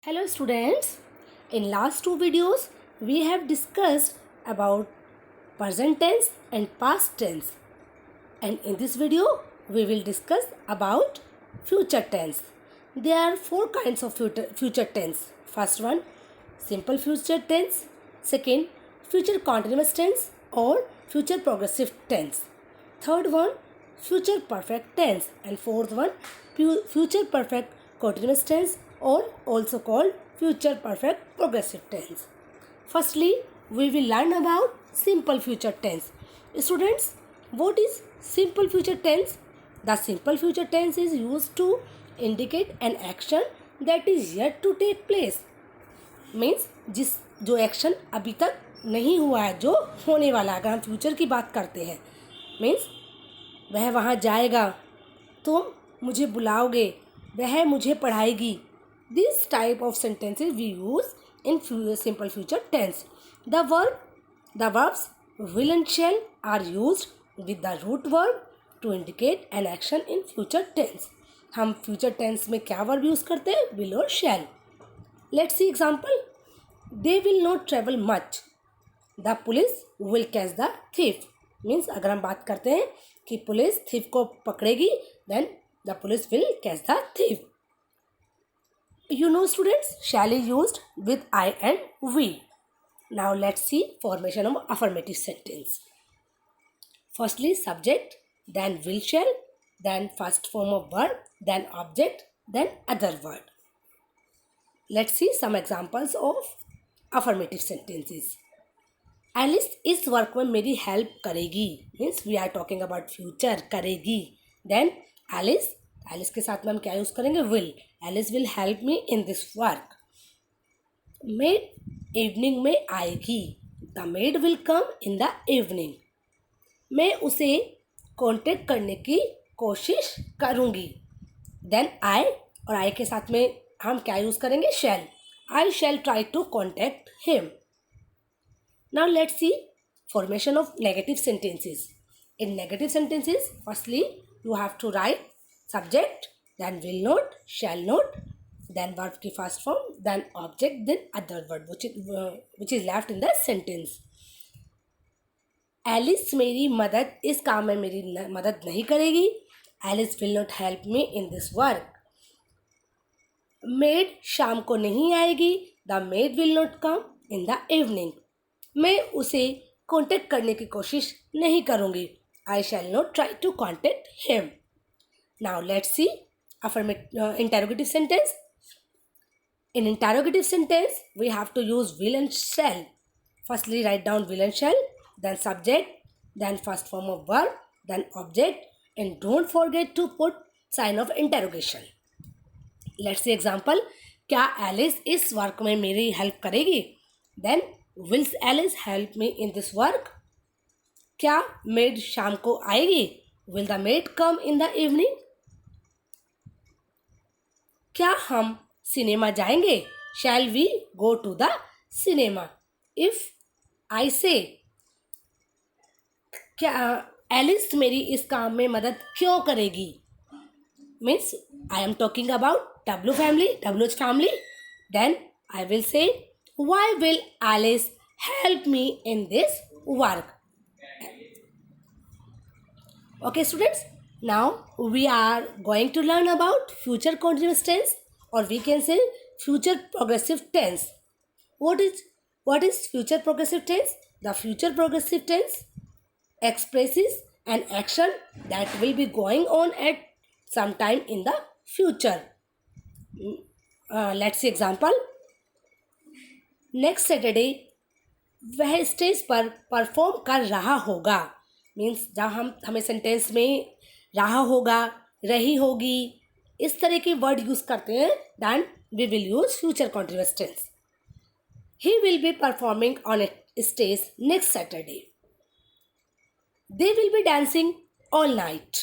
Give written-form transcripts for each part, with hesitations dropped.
Hello students, in last two videos we have discussed about present tense and past tense, and in this video we will discuss about future tense. There are four kinds of future tense. First one, simple future tense. Second, future continuous tense or future progressive tense. Third one, future perfect tense, and fourth one, future perfect continuous tense or also called future perfect progressive tense. Firstly, we will learn about simple future tense. Students, what is simple future tense? The simple future tense is used to indicate an action that is yet to take place. Means जो action अभी तक नहीं हुआ है, जो होने वाला है, अगर हम फ्यूचर की बात करते हैं, मीन्स वह वहाँ जाएगा, तुम मुझे बुलाओगे, वह मुझे पढ़ाएगी. This type of sentences we use in simple future tense. The verbs will and shall are used with the root verb to indicate an action in future tense. हम फ्यूचर टेंस में क्या वर्ब यूज़ करते हैं? will और shall. Let's see example. They will not travel much. The police will catch the thief. Means अगर हम बात करते हैं कि पुलिस thief को पकड़ेगी, then the police will catch the thief. You know students, shall is used with I and we. Now let's see formation of affirmative sentence. Firstly subject, then will shall, then first form of verb, then object, then other word. Let's see some examples of affirmative sentences. Alice इस work में मेरी help करेगी. Means we are talking about future. करेगी. Then Alice के साथ में हम क्या यूज़ करेंगे? Will. Alice will help me in this work. Maid evening में आएगी. The maid will come in the evening. मैं उसे कांटेक्ट करने की कोशिश करूँगी. देन आई, और आई के साथ में हम क्या यूज़ करेंगे? Shall. I shall try to contact him. Now let's see formation of negative sentences. In negative sentences, firstly you have to write subject, then will not, shall not, then verb की first form, then object, then other word which is left in the sentence. Alice मेरी मदद इस काम में मेरी मदद नहीं करेगी. Alice will not help me in this work. Maid शाम को नहीं आएगी. The maid will not come in the evening. मैं उसे कांटेक्ट करने की कोशिश नहीं करूँगी. I shall not try to contact him. Now let's see interrogative sentence. In interrogative sentence, we have to use will and shall. Firstly, write down will and shall, then subject, then first form of verb, then object, and don't forget to put sign of interrogation. Let's see example. क्या Alice इस work में मेरी help करेगी? Then will Alice help me in this work. क्या maid शाम को आएगी? Will the maid come in the evening. क्या हम सिनेमा जाएंगे? Shall we go to the cinema. If I say, क्या एलिस मेरी इस काम में मदद क्यों करेगी? Means I am talking about W family, then I will say, why will Alice help me in this work? Okay students, now we are going to learn about future continuous tense, or we can say future progressive tense. What is future progressive tense? The future progressive tense expresses an action that will be going on at some time in the future. Let's see example. Next Saturday वह stage पर perform कर रहा होगा. Means जब हमें sentence में रहा होगा, रही होगी, इस तरह के वर्ड यूज़ करते हैं, then we will use future continuous tense. He will be performing on a stage next Saturday. They will be dancing all night.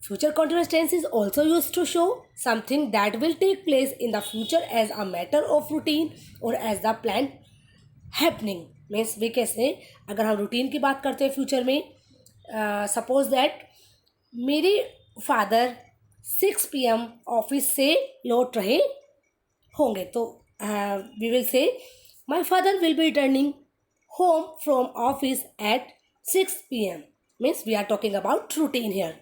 Future continuous tense is also used to show something that will take place in the future as a matter of routine or as the planned happening. Means we can say, अगर हम routine की बात करते हैं future में, suppose that मेरे father 6 PM office से लौट रहे होंगे. तो we will say my father will be returning home from office at 6 p.m. Means we are talking about routine here.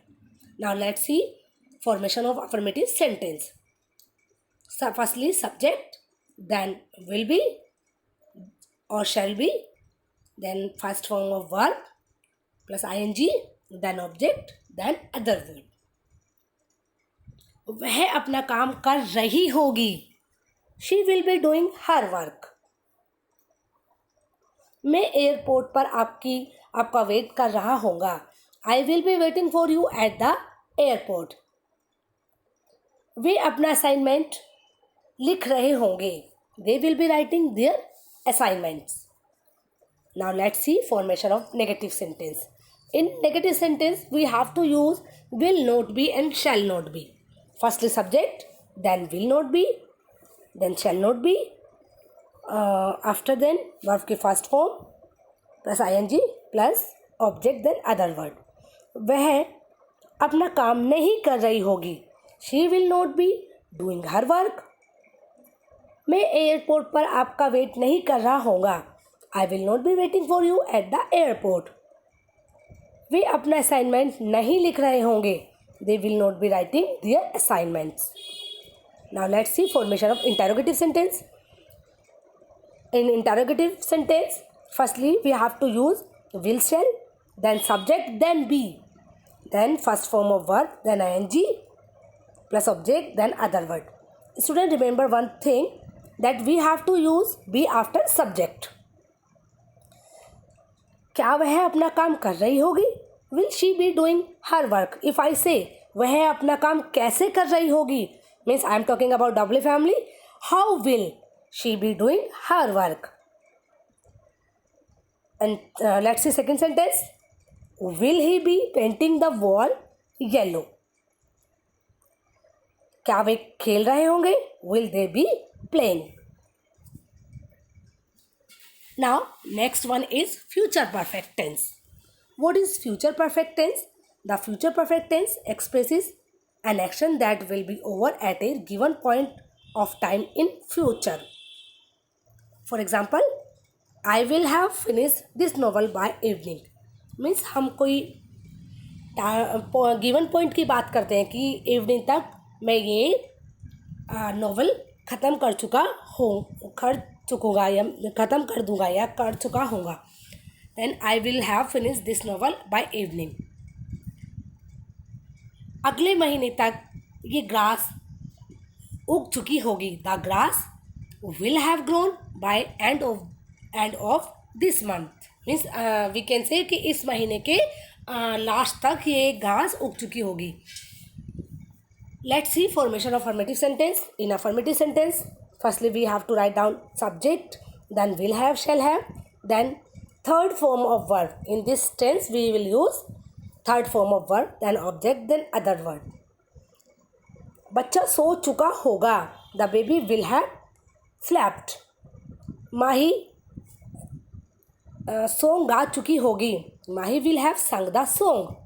Now let's see formation of affirmative sentence. So firstly subject, then will be or shall be, then first form of verb plus ing, then object, then other word. वह अपना काम कर रही होगी. She will be doing her work. मैं airport पर आपका wait कर रहा होगा. I will be waiting for you at the airport. वे अपना असाइनमेंट लिख रहे होंगे. They will be writing their assignments. Now let's see formation of negative sentence. In negative sentence we have to use will not be and shall not be. Firstly subject, then will not be, then shall not be, after then verb की first form plus ing plus object then other word. वह अपना काम नहीं कर रही होगी. She will not be doing her work. मैं airport पर आपका वेट नहीं कर रहा होगा. I will not be waiting for you at the airport. वे अपना असाइनमेंट नहीं लिख रहे होंगे. They will not be writing their assignments. Now let's see formation of interrogative sentence. In interrogative sentence, firstly we have to use will, shall, then subject, then be, then first form of verb, then ing plus object, then other word. Student, remember one thing, that we have to use be after subject. क्या वह अपना काम कर रही होगी? Will she be doing her work? If I say वह अपना काम कैसे कर रही होगी, means I am talking about double family. How will she be doing her work? And let's see second sentence. Will he be painting the wall yellow? क्या वे खेल रहे होंगे? Will they be playing? Now next one is future perfect tense. What is future perfect tense? The future perfect tense expresses an action that will be over at a given point of time in future. For example, I will have finished this novel by evening. Means हम कोई given point की बात करते हैं कि evening तक मैं ये नॉवल ख़त्म कर चुका या ख़त्म कर दूंगा या कर चुका होगा. Then I will have finished this novel by evening. अगले महीने तक ये ग्रास उग चुकी होगी. The grass will have grown by end of this month. Means we can say कि इस महीने के लास्ट तक ये घास उग चुकी होगी. Let's see formation of affirmative sentence. In affirmative sentence, firstly we have to write down subject, then will have, shall have, then third form of verb. In this tense we will use third form of verb, then object, then other word. बच्चा सो चुका होगा. The baby will have slept. Mahi song गा चुकी होगी. Mahi will have sung the song.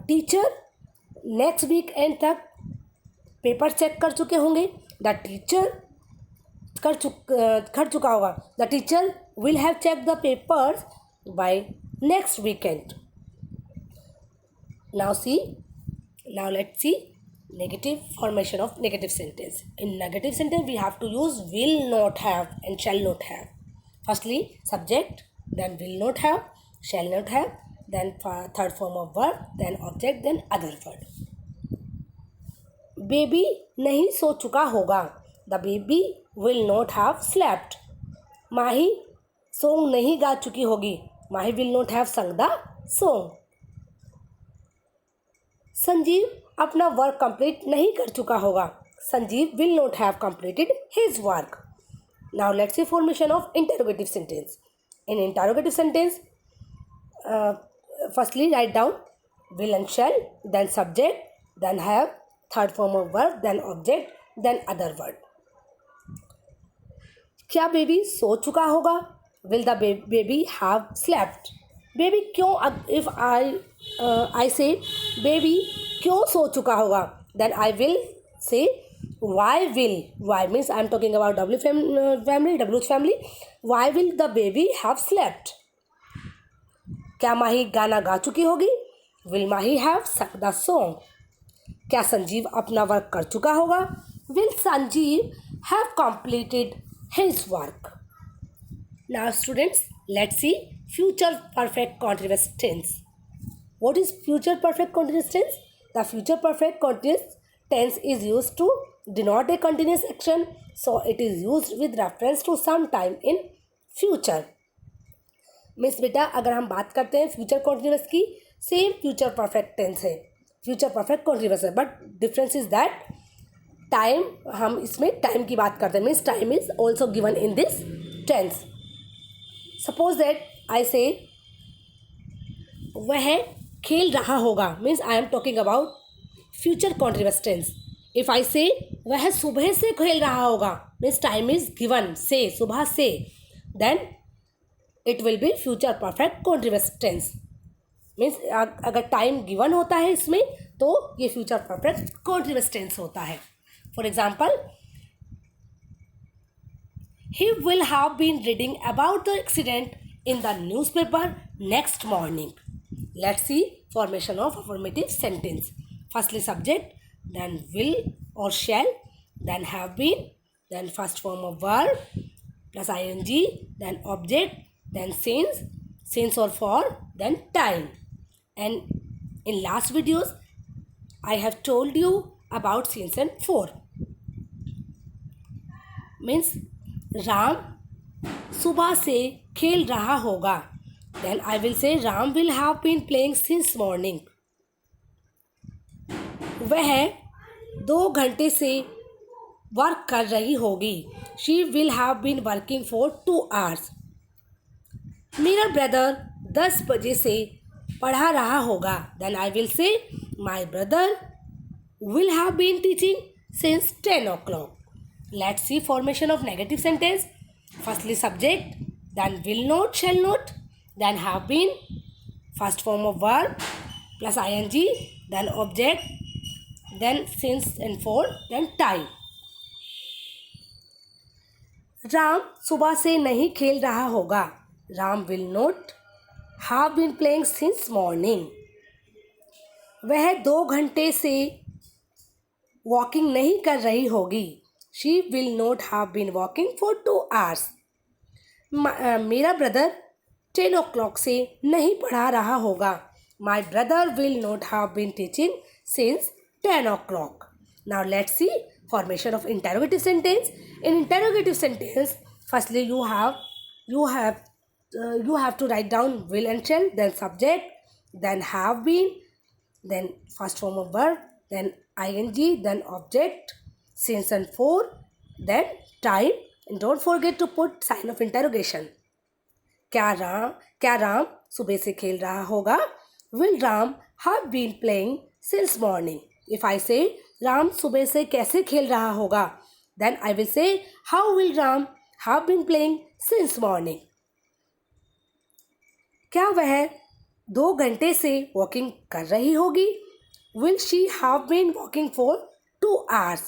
Teacher next weekend तक paper check कर चुके होंगे. द टीचर कर चुका होगा. The teacher will have check the papers by next weekend. now let's see negative formation of negative sentence. In negative sentence we have to use will not have and shall not have. Firstly subject, then will not have, shall not have, then third form of verb, then object, then other word. Baby नहीं सो चुका होगा. The baby will not have slept. Mahi song नहीं गा चुकी होगी. Mahi will not have sung the song. Sanjeev अपना work complete नहीं कर चुका होगा. Sanjeev will not have completed his work. Now let's see formation of interrogative sentence. In interrogative sentence firstly write down will and shall, then subject, then have, third form of verb, then object, then other word. क्या baby सो चुका होगा? Will the baby have slept? Baby क्यों, if I say baby क्यों सो चुका होगा, then I will say why will, why means I am talking about WH family. Why will the baby have slept? क्या माही गाना गा चुकी होगी? Will Mahi have sung the song? क्या संजीव अपना वर्क कर चुका होगा? Will Sanjeev have completed his work? Now students, let's see future perfect continuous tense. What is future perfect continuous tense? The future perfect continuous tense is used to denote a continuous action, so it is used with reference to some time in future. मिस बेटा अगर हम बात करते हैं future continuous की, same future perfect tense है, future perfect continuous है, but difference is that time, हम इसमें टाइम की बात करते हैं, means time is also given in this tense. Suppose that I say वह खेल रहा होगा, means I am talking about future continuous tense. If I say वह सुबह से खेल रहा होगा, मीन्स टाइम इज गिवन से, सुबह से, then it will be future perfect continuous tense. Means अगर टाइम गिवन होता है इसमें तो ये फ्यूचर परफेक्ट कॉन्टिन्यूस टेंस होता है. For example, he will have been reading about the accident in the newspaper next morning. Let's see formation of affirmative sentence. Firstly subject, then will और shall, then have been, then first form of verb plus ing, then object, then since or for, then time. And in last videos I have told you about since and for. Means Ram सुबह से खेल रहा होगा, then I will say Ram will have been playing since morning. वह 2 घंटे से work कर रही होगी, she will have been working for 2 hours. मेरा ब्रदर 10 बजे से पढ़ा रहा होगा, then I will say my brother will have been teaching since 10 o'clock. Let's see formation of negative sentence. Firstly subject, then will not, shall not, then have been, first form of verb plus ing, then object, then since and for, then time. Ram सुबह से नहीं खेल रहा होगा, Ram will not have been playing since morning. वह 2 घंटे से walking नहीं कर रही होगी, she will not have been walking for 2 hours. मेरा ब्रदर 10 o'clock से नहीं पढ़ा रहा होगा, my brother will not have been teaching since 10 o'clock. Now let's see formation of interrogative sentence. In interrogative sentence, firstly you have to write down will and shall, then subject, then have been, then first form of verb, then ing, then object, since and for, then time, and don't forget to put sign of interrogation. क्या राम सुबह से खेल रहा होगा? Will Ram have been playing since morning? If I say Ram सुबह से कैसे खेल रहा होगा, then I will say how will Ram have been playing since morning? क्या वह 2 घंटे से वॉकिंग कर रही होगी? Will she have been walking for 2 hours?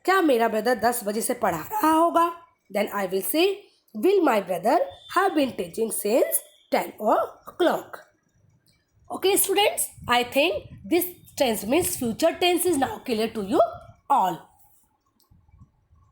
क्या मेरा ब्रदर 10 बजे से पढ़ा रहा होगा? Then I will say will my brother have been teaching since 10 o'clock? Okay students, I think this tense means future tense is now clear to you all.